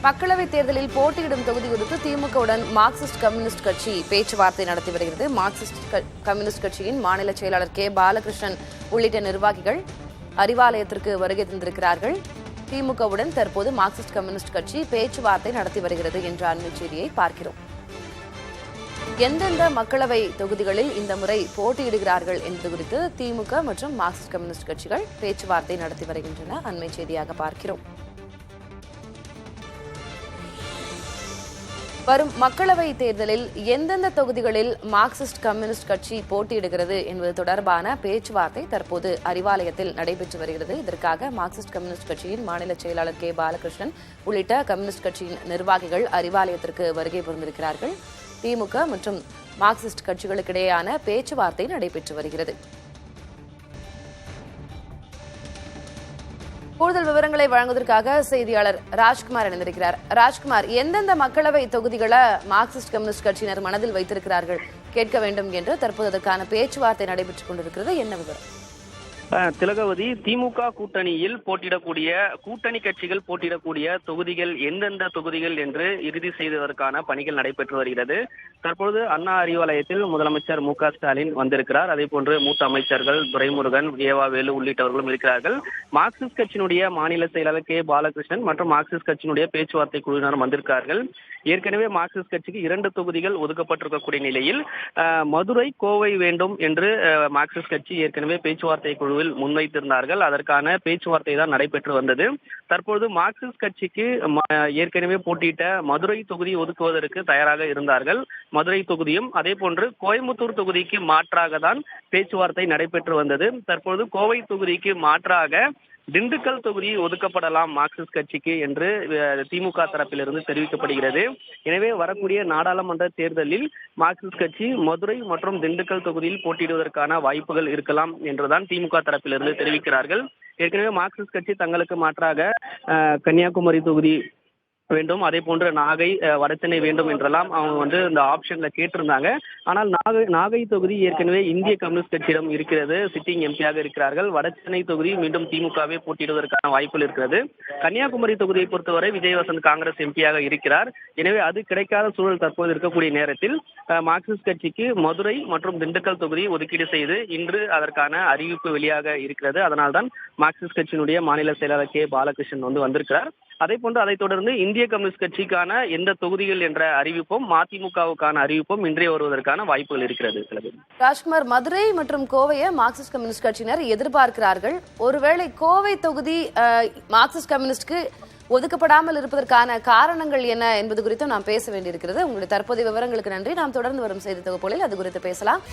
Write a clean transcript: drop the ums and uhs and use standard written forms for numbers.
மக்களவைத் தேர்தலில் போட்டியிடும் தொகுதி குறித்து திமுகவுடன் மார்க்சிஸ்ட் கம்யூனிஸ்ட் கட்சி பேச்சுவார்த்தை நடத்தி வருகிறது. மார்க்சிஸ்ட் கம்யூனிஸ்ட் கட்சியின் மாநில செயலாளர் கே பாலகிருஷ்ணன் உள்ளிட்ட நிர்வாகிகள் அறிவாலயத்திற்கு வருகை தந்திருக்கிறார்கள். திமுகவுடன் தற்போது மார்க்சிஸ்ட் கம்யூனிஸ்ட் கட்சி பேச்சுவார்த்தை நடத்தி வருகிறது என்ற அண்மை செய்தியை பார்க்கிறோம். எந்தெந்த மக்களவை தொகுதிகளில் இந்த முறை போட்டியிடுகிறார்கள் என்பது குறித்து திமுக மற்றும் மார்க்சிஸ்ட் கம்யூனிஸ்ட் கட்சிகள் பேச்சுவார்த்தை நடத்தி வருகின்றன. அண்மை செய்தியாக பார்க்கிறோம். வரும் மக்களவை தேர்தலில் எந்தெந்த தொகுதிகளில் மார்க்சிஸ்ட் கம்யூனிஸ்ட் கட்சி போட்டியிடுகிறது என்பது தொடர்பான பேச்சுவார்த்தை தற்போது அறிவாலயத்தில் நடைபெற்று வருகிறது. இதற்காக மார்க்சிஸ்ட் கம்யூனிஸ்ட் கட்சியின் மாநில செயலாளர் கே பாலகிருஷ்ணன் உள்ளிட்ட கம்யூனிஸ்ட் கட்சியின் நிர்வாகிகள் அறிவாலயத்திற்கு வருகை புரிந்திருக்கிறார்கள். திமுக மற்றும் மார்க்சிஸ்ட் கட்சிகளுக்கிடையேயான பேச்சுவார்த்தை நடைபெற்று வருகிறது. கூடுதல் விவரங்களை வழங்குவதற்காக செய்தியாளர் ராஜ்குமார் இணைந்திருக்கிறார். ராஜ்குமார், எந்தெந்த மக்களவை தொகுதிகளை மார்க்சிஸ்ட் கம்யூனிஸ்ட் கட்சியினர் மனதில் வைத்திருக்கிறார்கள் கேட்க வேண்டும் என்று தற்போது அதற்கான பேச்சுவார்த்தை நடைபெற்றுக் கொண்டிருக்கிறது, என்ன விவரம்? திலகவதி, திமுக கூட்டணியில் போட்டியிடக்கூடிய கூட்டணி கட்சிகள் போட்டியிடக்கூடிய தொகுதிகள் எந்தெந்த தொகுதிகள் என்று இறுதி செய்வதற்கான பணிகள் நடைபெற்று வருகிறது. தற்பொழுது அண்ணா அறிவாலயத்தில் முதலமைச்சர் மு.க.ஸ்டாலின் வந்திருக்கிறார். அதே போன்று மூத்த அமைச்சர்கள் துரைமுருகன், ஏவாவேலு உள்ளிட்டவர்களும் இருக்கிறார்கள். மார்க்சிஸ்ட் கட்சியினுடைய மாநில செயலாளர் கே பாலகிருஷ்ணன் மற்றும் மார்க்சிஸ்ட் கட்சியினுடைய பேச்சுவார்த்தை குழுவினர் வந்திருக்கிறார்கள். ஏற்கனவே மார்க்சிஸ்ட் கட்சிக்கு 2 தொகுதிகள் ஒதுக்கப்பட்டிருக்கக்கூடிய நிலையில் மதுரை, கோவை வேண்டும் என்று மார்க்சிஸ்ட் கட்சி ஏற்கனவே பேச்சுவார்த்தை குழுவில் முன்வைத்திருந்தார்கள். அதற்கான பேச்சுவார்த்தை தான் நடைபெற்று வந்தது. தற்பொழுது மார்க்சிஸ்ட் கட்சிக்கு ஏற்கனவே போட்டியிட்ட மதுரை தொகுதி ஒதுக்குவதற்கு தயாராக இருந்தார்கள். மதுரை தொகுதியும் அதே போன்று கோயம்புத்தூர் தொகுதிக்கு மாற்றாக தான் பேச்சுவார்த்தை நடைபெற்று வந்தது. தற்பொழுது கோவை தொகுதிக்கு மாற்றாக திண்டுக்கல் தொகுதி ஒதுக்கப்படலாம் மார்க்சிஸ்ட் கட்சிக்கு என்று திமுக தரப்பிலிருந்து தெரிவிக்கப்படுகிறது. எனவே வரக்கூடிய நாடாளுமன்ற தேர்தலில் மார்க்சிஸ்ட் கட்சி மதுரை மற்றும் திண்டுக்கல் தொகுதியில் போட்டியிடுவதற்கான வாய்ப்புகள் இருக்கலாம் என்றுதான் திமுக தரப்பிலிருந்து தெரிவிக்கிறார்கள். ஏற்கனவே மார்க்சிஸ்ட் கட்சி தங்களுக்கு மாற்றாக கன்னியாகுமரி தொகுதி வேண்டும், அதே போன்று நாகை, வடசென்னை வேண்டும் என்றெல்லாம் அவங்க இந்த ஆப்ஷன்ல கேட்டிருந்தாங்க. ஆனால் நாகை தொகுதி ஏற்கனவே இந்திய கம்யூனிஸ்ட் கட்சியிடம் இருக்கிறது, சிட்டிங் எம்பியாக இருக்கிறார்கள். வடசென்னை தொகுதி மீண்டும் திமுகவே போட்டியிடுவதற்கான வாய்ப்புகள் இருக்கிறது. கன்னியாகுமரி தொகுதியை பொறுத்தவரை விஜயவசந்த் காங்கிரஸ் எம்பியாக இருக்கிறார். எனவே அது கிடைக்காத சூழல் தற்போது இருக்கக்கூடிய நேரத்தில் மார்க்சிஸ்ட் கட்சிக்கு மதுரை மற்றும் திண்டுக்கல் தொகுதி ஒதுக்கீடு செய்து இன்று அதற்கான அறிவிப்பு வெளியாக இருக்கிறது. அதனால்தான் மார்க்சிஸ்ட் கட்சியினுடைய மாநில செயலாளர் கே பாலகிருஷ்ணன் வந்திருக்கிறார். அதே போன்று அதைத் தொடர்ந்து இந்திய கம்யூனிஸ்ட் கட்சிக்கான எந்த தொகுதிகள் என்ற அறிவிப்பும் மதிமுகவுக்கான அறிவிப்பும் இன்றைய வருவதற்கான வாய்ப்புகள் இருக்கிறது. ராஜ்குமார், மதுரை மற்றும் கோவையை மார்க்சிஸ்ட் கம்யூனிஸ்ட் கட்சியினர் எதிர்பார்க்கிறார்கள். ஒருவேளை கோவை தொகுதி மார்க்சிஸ்ட் கம்யூனிஸ்டுக்கு ஒதுக்கப்படாமல் இருப்பதற்கான காரணங்கள் என்ன என்பது குறித்து நாம் பேச வேண்டியிருக்கிறது. உங்களுடைய தற்போதைய விவரங்களுக்கு நன்றி. நாம் தொடர்ந்து வரும் செய்தி தொகுப்புகளில் அது குறித்து பேசலாம்.